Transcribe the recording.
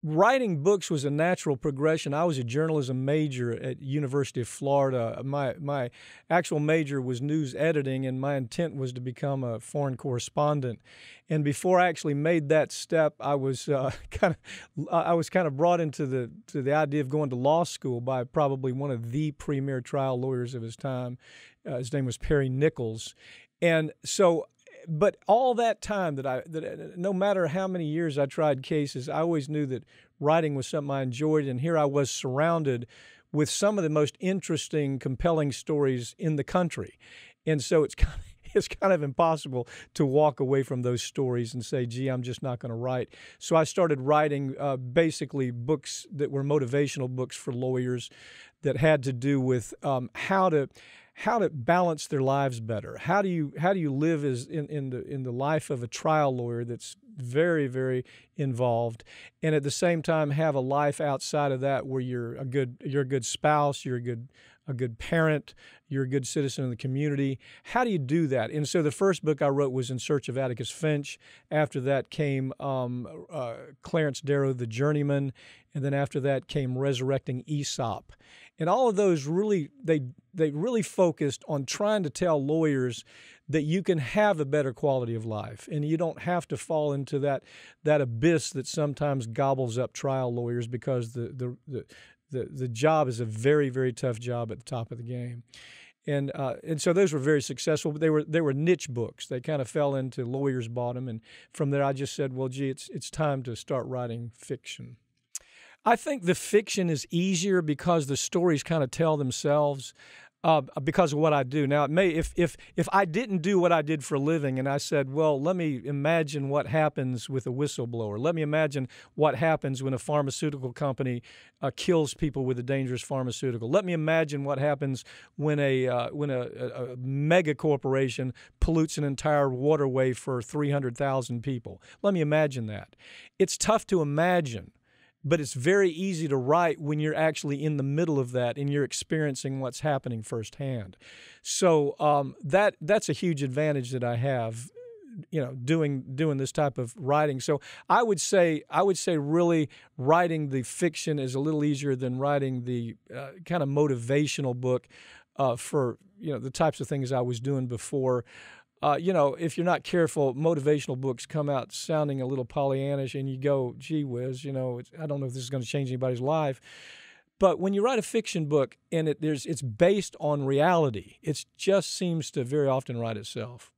Writing books was a natural progression. I was a journalism major at University of Florida. My actual major was news editing, and my intent was to become a foreign correspondent. And before I actually made that step, I was kind of brought into the idea of going to law school by probably one of the premier trial lawyers of his time. His name was Perry Nichols, and so. But all that time that no matter how many years I tried cases, I always knew that writing was something I enjoyed, and here I was surrounded with some of the most interesting, compelling stories in the country. And so it's kind of impossible to walk away from those stories and say, gee, I'm just not going to write. So I started writing basically books that were motivational books for lawyers that had to do with how to balance their lives better. How do you live as in the life of a trial lawyer that's very, very involved, and at the same time have a life outside of that where you're a good spouse, you're a good parent, you're a good citizen of the community. How do you do that? And so the first book I wrote was In Search of Atticus Finch. After that came Clarence Darrow, The Journeyman, and then after that came Resurrecting Aesop. And all of those really they really focused on trying to tell lawyers that you can have a better quality of life, and you don't have to fall into that abyss that sometimes gobbles up trial lawyers, because the job is a very, very tough job at the top of the game. And so those were very successful, but they were niche books. They kind of fell into lawyers' bottom, and from there I just said, well, gee, it's time to start writing fiction. I think the fiction is easier because the stories kind of tell themselves. Because of what I do. Now, it may if I didn't do what I did for a living, and I said, well, let me imagine what happens with a whistleblower. Let me imagine what happens when a pharmaceutical company kills people with a dangerous pharmaceutical. Let me imagine what happens when a mega corporation pollutes an entire waterway for 300,000 people. Let me imagine that. It's tough to imagine. But it's very easy to write when you're actually in the middle of that and you're experiencing what's happening firsthand. So that's a huge advantage that I have, doing this type of writing. So I would say really writing the fiction is a little easier than writing the kind of motivational book for the types of things I was doing before. If you're not careful, motivational books come out sounding a little Pollyannish, and you go, gee whiz, I don't know if this is going to change anybody's life. But when you write a fiction book and it's based on reality, it just seems to very often write itself.